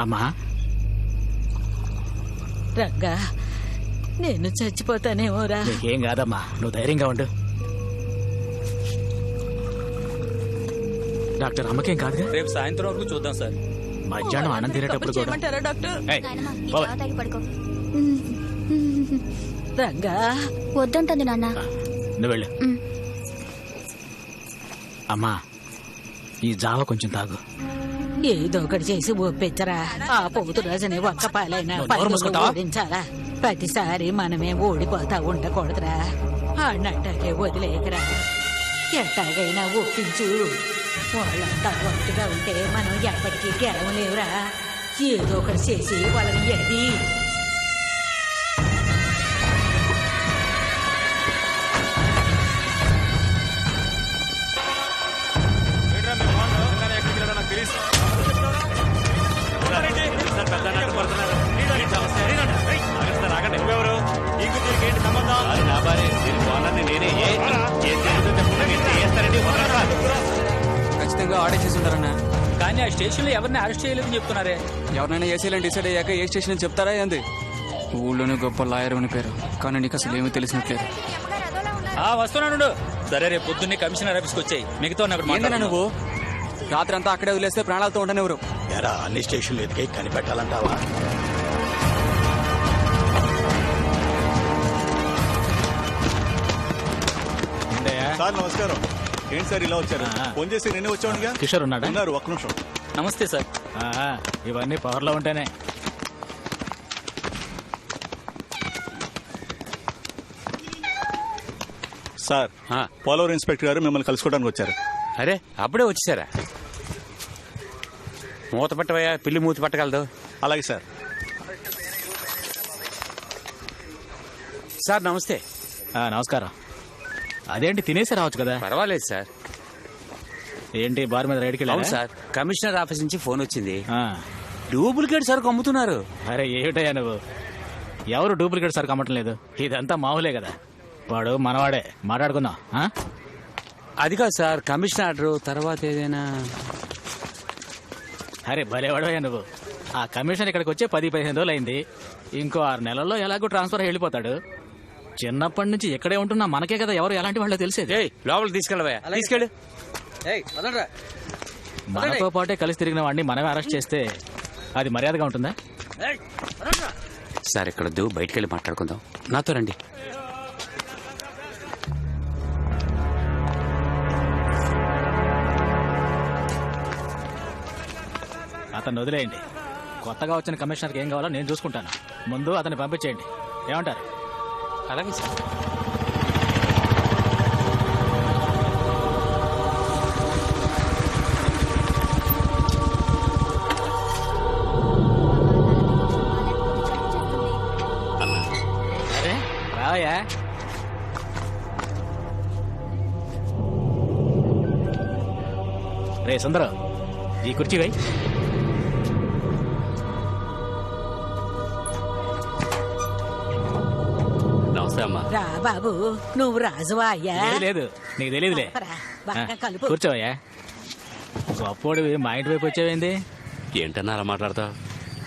అమ్మా రంగా, నేను చచ్చిపోతానేమోరా. నీకేం కాదమ్మా, నువ్వు ధైర్యంగా ఉండు. డాక్టర్ అమ్మకేం కాదుగా? రేపు సాయంత్రం వరకు చూద్దాం సార్. మధ్యాహ్నం అన్నం తినేటప్పుడు కూడా. చేయమంటారా డాక్టర్? ఏయ్, బాబాయ్. రంగా, వద్దంటుంది నాన్న. నువ్వు వెళ్ళు. అమ్మా, ఈ జావ కొంచెం తాగు. ఏదో ఒకటి చేసి ఒప్పించరా. ఆ పోతు రోజుని ఒక్క పాలైనా నువ్వు నోరు మూసుకుంటావా? ఓడించాలా? ప్రతిసారి మనమే ఓడిపోతా ఉండకూడదురా. అన్నట్టే వదిలేకరా. ఎట్టాగైనా ఒప్పించు. వాళ్ళంతా ఒట్టుగా ఉంటే మనం ఎప్పటికీ గెలవలేవురా. ఏదో ఒకటి చేసి వాళ్ళని ఎడి. ఖచ్చితంగా ఆర్డర్ చేసి ఉంటారన్నా. కానీ ఆ స్టేషన్ లో ఎవరిని అరెస్ట్ చేయలేదని చెప్తున్నారే. ఎవరినైనా ఏసీలని డిసైడ్ అయ్యాక ఏ స్టేషన్ అని చెప్తారా ఏంది? ఊళ్ళోనే గొప్ప లాయర్ అని పేరు, కానీ నీకు అసలు ఏమీ తెలిసినట్లేదు. వస్తున్నాడు. సరే, రేపు పొద్దున్నే కమిషనర్ ఆఫీస్కి వచ్చాయి. మిగతా ఏంటన్నా నువ్వు రాత్రి అంతా అక్కడే వదిలేస్తే ప్రాణాలతో ఉండని ఎవరు? ఎరా, అన్ని స్టేషన్లు ఎదిగి కనిపెట్టాలంటావా? సార్ నమస్కారం. ఏంటి సార్ ఇలా వచ్చారు? ఫోన్ చేసి నేనే వచ్చానుగా. కిషోర్ ఉన్నాడా? ఉన్నారు, ఒక్క నిమిషం. నమస్తే సార్. ఇవన్నీ పవర్లో ఉంటేనే. సార్, పోలవరం ఇన్స్పెక్టర్ గారు మిమ్మల్ని కలుసుకోవడానికి వచ్చారు. అరే, అప్పుడే వచ్చేసారా? మూత పట్టవయ్యా, పిల్లి మూత పట్టగలదు. అలాగే సార్. సార్ నమస్తే. నమస్కారం. అదేంటి, తినేసి రావచ్చు కదా? పర్వాలేదు సార్. ఏంటి బార్ మీద రైడ్కి అవును వెళ్ళావా? సార్, కమిషనర్ ఆఫీస్ నుంచి ఫోన్ వచ్చింది. డూప్లికేట్ సరుకు అమ్ముతున్నారు. అరే ఏమిటయ్యా నువ్వు? ఎవరు డూప్లికేట్ సరుకు అమ్మటం లేదు. ఇదంతా మామూలే కదా. వాడు మనవాడే, మాట్లాడుకుందాం. అది కాదు సార్, కమిషనర్ ఆర్డర్ తర్వాత ఏదైనా. అరే భలేవాడయ్యా నువ్వు. ఆ కమిషన్ ఇక్కడికి వచ్చే 10-15 రోజులు అయింది. ఇంకో 6 నెలల్లో ఎలాగో ట్రాన్స్ఫర్ వెళ్ళిపోతాడు. చిన్నప్పటి నుంచి ఇక్కడే ఉంటున్నా మనకే కదా ఎవరు ఎలాంటి వాళ్ళో తెలిసేది. లోపలికి తీసుకెళ్ళవయ్యా, తీసుకెళ్ళు. మనతో పాటే కలిసి తిరిగిన వాడిని మనమే అరెస్ట్ చేస్తే అది మర్యాదగా ఉంటుందా? సార్ ఇక్కడొద్దు, బయటికి వెళ్ళి మాట్లాడుకుందాం. నాతో రండి. అతన్ని వదిలేయండి. కొత్తగా వచ్చిన కమిషనర్కి ఏం కావాలో నేను చూసుకుంటాను. ముందు అతన్ని పంపించేయండి. ఏమంటారు? అలాగే సార్. అరే రావయ్యా. రే సుందరం, ఈ కుర్చీ వై. రా బాబు, నువ్వు రాజువా అయ్యా? లేదు, నీకు తెలియదులే. బాగా కలుపు. కూర్చోవయ్యా. గొప్పోడివి మా ఇంటి వైపు వచ్చావేంది? ఏంటన్నా అలా మాట్లాడతావు?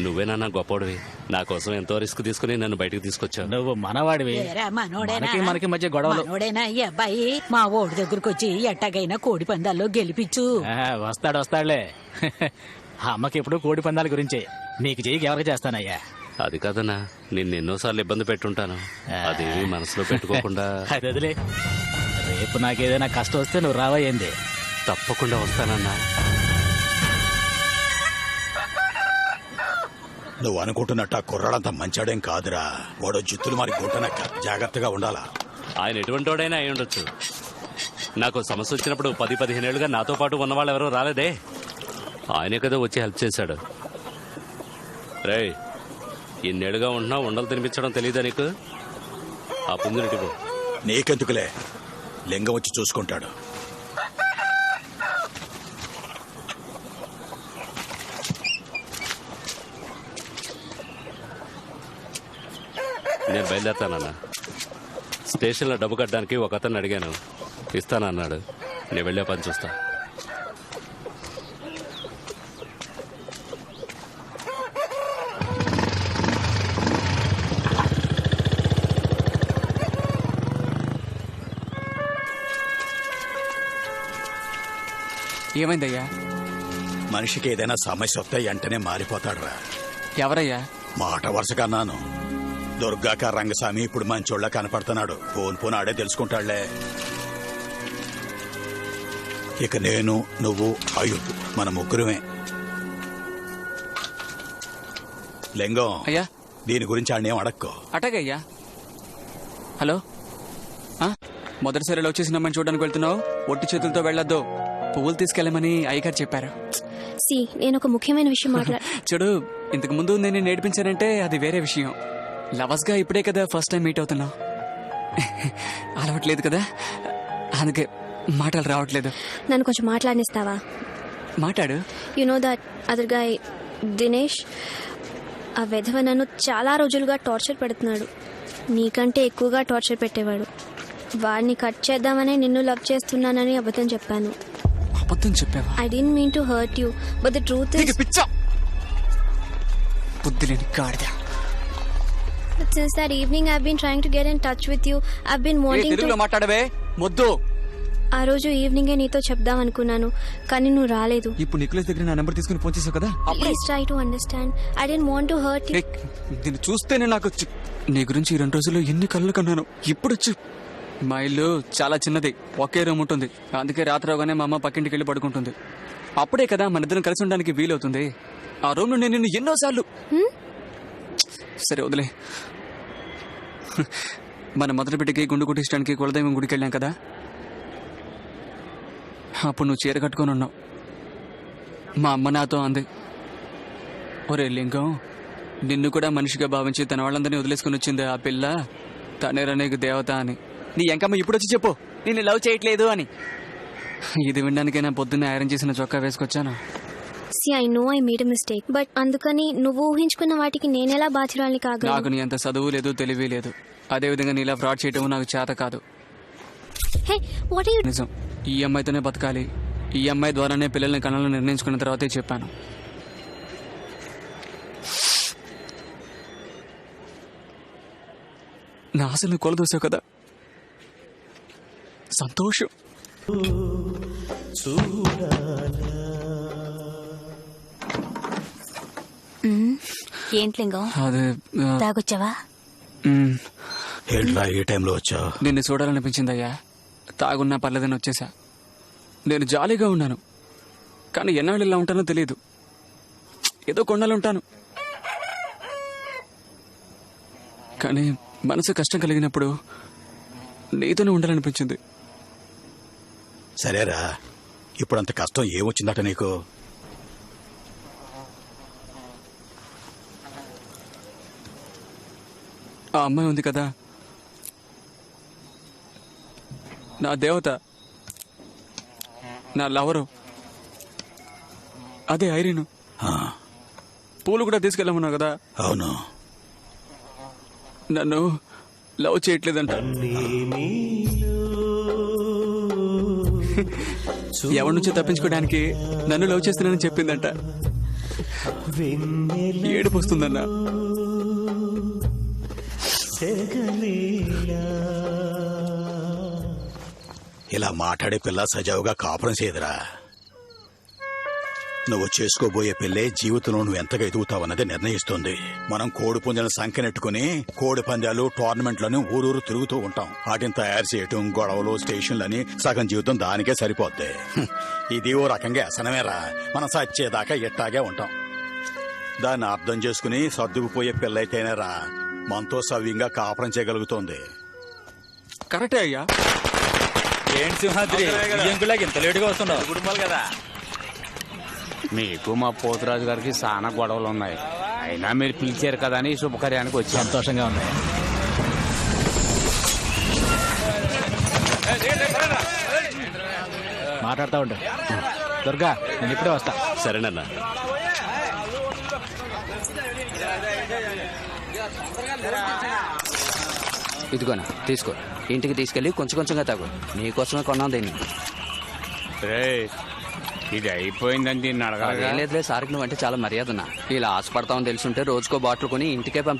నువ్వేనన్నా గొప్పోడివి. నా కోసం ఎంతో రిస్క్ తీసుకుని నన్ను బయటకు తీసుకొచ్చావు. నువ్వు మనవాడివి. మనకి మధ్య గొడవలు. మనోడేనా ఈ అబ్బాయి? మా ఓడి దగ్గరకు వచ్చి ఎట్టాగైనా కోడి పందాల్లో గెలిపించు. వస్తాడులే. అమ్మకి ఎప్పుడు కోడి పందాల గురించి. నీకు చెయ్యి ఎవరికి చేస్తానయ్యా? అది కాదన్నా, నిన్ను ఎన్నోసార్లు ఇబ్బంది పెట్టుంటాను. అదేమి మనసులో పెట్టుకోకుండా. అది వదిలే. రేపు నాకేదైనా కష్టం వస్తే నువ్వు రావయ్యింది. తప్పకుండా వస్తానన్నా. నువ్వు అనుకుంటున్నట్టు ఆ కుర్రాడంతా మంచాడేం కాదురా. వాడు జుత్తులు మరి గుంటనక్క. జాగ్రత్తగా ఉండాలా. ఆయన ఎటువంటి వాడైనా అయి ఉండొచ్చు. నాకు సమస్య వచ్చినప్పుడు 10-15 ఏళ్లుగా నాతో పాటు ఉన్నవాళ్ళు ఎవరూ రాలేదే. ఆయనే కదా వచ్చి హెల్ప్ చేశాడు. రేయ్, ఇన్నేళ్లుగా ఉంటున్నా ఉండలు తినిపించడం తెలీదా నీకు? ఆ పుంజునిటిపో. నీకెందుకులే, లింగం వచ్చి చూసుకుంటాడు. నేను బయలుదేరుతానన్నా. స్టేషన్లో డబ్బు కట్టడానికి ఒక అతన్ని అడిగాను, ఇస్తానన్నాడు. నేను వెళ్ళే పని చూస్తా. ఏమైందయ్యా? మనిషికి ఏదైనా సమస్య వస్తే వెంటనే మారిపోతాడురా. ఎవరయ్యా? మాట వరుసకన్నాను. దుర్గాక రంగస్వామి ఇప్పుడు మంచోళ్ళ కనపడుతున్నాడు. పోన్ ఆడే తెలుసుకుంటాడులే. ఇక నేను, నువ్వు, అయుబ్ మన ముగ్గురమే. లింగం, అయ్యా దీని గురించి ఆడనేం అడక్కో. అటగయ్యా. హలో, మొదటిసారి లవ్ చేసిన అమ్మాయిని చూడడానికి వెళ్తున్నావు, ఒట్టి చేతులతో వెళ్ళొద్దు, పువ్వులు తీసుకెళ్ళమని అయ్యగారు చెప్పారు. నేను ఒక ముఖ్యమైన విషయం చూడు, ఇంతకు ముందు నేను నేర్పించానంటే అది వేరే విషయం. లవర్స్ గా ఇప్పుడే కదా ఫస్ట్ టైం మీట్ అవుతున్నావు. అలవట్లేదు కదా, అందుకే మాటలు రావట్లేదు. నన్ను కొంచెం మాట్లాడిస్తావా? మాట్లాడు. You know that other guy Dinesh, ఆ వెధవ నన్ను చాలా రోజులుగా టార్చర్ పెడుతున్నాడు. నీకంటే ఎక్కువగా టార్చర్ పెట్టేవాడు. వాడిని కట్ చేద్దామని నిన్ను లవ్ చేస్తున్నానని అబద్ధం చెప్పాను. అబద్ధం చెప్పావా? I don't mean to hurt you, but the truth is పిచ్చా బుద్ధి లేని గాడిద. Since that evening I've been trying to get in touch with you. I've been wanting తెలుగులో to మాట్లాడవే మొద్దు. ఆ రోజు ఈవినింగే నీతో చెప్దాం అనుకున్నాను, కానీ నువ్వు రాలేదు. ఇప్పుడు నిఖిలేష్ దగ్గర నా నెంబర్ తీసుకుని ఫోన్ చేసావు కదా. Please try to understand. I didn't want to hurt you. దీన్ని చూస్తేనే నాకు నీ గురించి ఈ 2 రోజుల్లో ఎన్ని కళ్ళు కన్నాను. ఇప్పుడు మా ఇల్లు చాలా చిన్నది, ఒకే రూమ్ ఉంటుంది. అందుకే రాత్రి అవగానే మా అమ్మ పక్కింటికి వెళ్ళి పడుకుంటుంది. అప్పుడే కదా మన ఇద్దరం కలిసి ఉండడానికి వీలవుతుంది. ఆ రూమ్ లో నేను నిన్ను ఎన్నోసార్లు సరే వదిలే. మన మొదటి బిడ్డకి గుండు కుట్టించడానికి కులదైవం గుడికి వెళ్ళాం కదా, అప్పుడు నువ్వు చీర కట్టుకొని ఉన్నావు. మా అమ్మ నాతో అంది, ఒరే లింగం, నిన్ను కూడా మనిషిగా భావించి తన వాళ్ళందరినీ వదిలేసుకుని వచ్చింది ఆ పిల్ల, తనేరా నీకు దేవత అని. నీ ఎంకమ్మ ఇప్పుడు వచ్చి చెప్పు నిన్ను లవ్ చేయట్లేదు అని. ఇది వినడానికైనా పొద్దున్నే ఐరన్ చేసిన చొక్కా వేసుకొచ్చాను. See, I know I made a mistake, but అందుకని నువ్వు ఊహించుకున్న వాటికి నేనెలా బాధ్యురాలిని కాగలను? నాకు నీ అంత చదువు లేదు, తెలివి లేదు. అదేవిధంగా నీలా ఫ్రాడ్ చేయటం నాకు చేత కాదు. Hey, what are you? నిజం, ఈ అమ్మాయితోనే బతకాలి, ఈ అమ్మాయి ద్వారానే పిల్లల్ని కనాలని నిర్ణయించుకున్న తర్వాతే చెప్పాను. నా ఆశలు కొలదూసావు కదా, సంతోషం. ఏంటి లింగం, అదే తాగొచ్చావా? ఏంట్రా ఈ టైంలో వచ్చావు? నిన్ను చూడాలనిపించిందయ్యా. తాగున్నా పర్లేదని వచ్చేసా. నేను జాలీగా ఉన్నాను, కానీ ఎన్నాళ్ళు ఇలా ఉంటానో తెలియదు. ఏదో కొండలు ఉంటాను, కానీ మనసు కష్టం కలిగినప్పుడు నీతోనే ఉండాలనిపించింది. సరేరా, ఇప్పుడు అంత కష్టం ఏమొచ్చిందట నీకు? ఆ అమ్మాయి ఉంది కదా, నా దేవత, నా లవరు, అదే ఐరీను. పూలు కూడా తీసుకెళ్ళమన్నావు కదా. అవును. నన్ను లవ్ చేయట్లేదంట. ఎవరి నుంచి తప్పించుకోవడానికి నన్ను లవ్ చేస్తున్నానని చెప్పిందంట. ఏడుపు వస్తుందన్నా. ఇలా మాట్లాడే పిల్ల సజావుగా కాపురం చేయదురా. నువ్వు చేసుకోబోయే పిల్లే జీవితంలో నువ్వు ఎంతగా ఎదుగుతావన్నది నిర్ణయిస్తుంది. మనం కోడి పుంజలను సంఖ్యనెట్టుకుని కోడి పందాలు, టోర్నమెంట్లను ఊరూరు తిరుగుతూ ఉంటాం. వాటిని తయారు చేయటం, గొడవలు, స్టేషన్లని సగం జీవితం దానికే సరిపోద్ది. ఇది ఓ రకంగా వ్యసనమేరా. మనం సచ్చేదాకా ఇట్టాగే ఉంటాం. దాన్ని అర్థం చేసుకుని సర్దుకుపోయే పిల్లయితేనేరా మనతో సవ్యంగా కాపురం చేయగలుగుతోంది. కరెక్టే అయ్యా. ఏంటి సింహాద్రి, ఇంకులాగా ఇంత లేటుగా వస్తున్నావు? కుటుంబాలు కదా, మీకు మా పోతురాజు గారికి చాలా గొడవలు ఉన్నాయి. అయినా మీరు పిలిచారు కదా అని శుభకార్యానికి వచ్చి సంతోషంగా ఉంది. మాట్లాడుతూ ఉండు. దుర్గా, నేను ఇప్పుడే వస్తా. సరేనన్నా. ఇదిగోనా తీసుకో, ఇంటికి తీసుకెళ్ళి కొంచెం కొంచెంగా తాగు. నీకోసమే కొన్నాం దీన్ని. ఇది అయిపోయిందని దీన్ని అడగాలి. లేదులే, సార్కి నువ్వంటే చాలా మర్యాదన్నా. ఇలా ఆశపడతామని తెలుసుంటే రోజుకో బాటిల్ కొని ఇంటికే పంపే.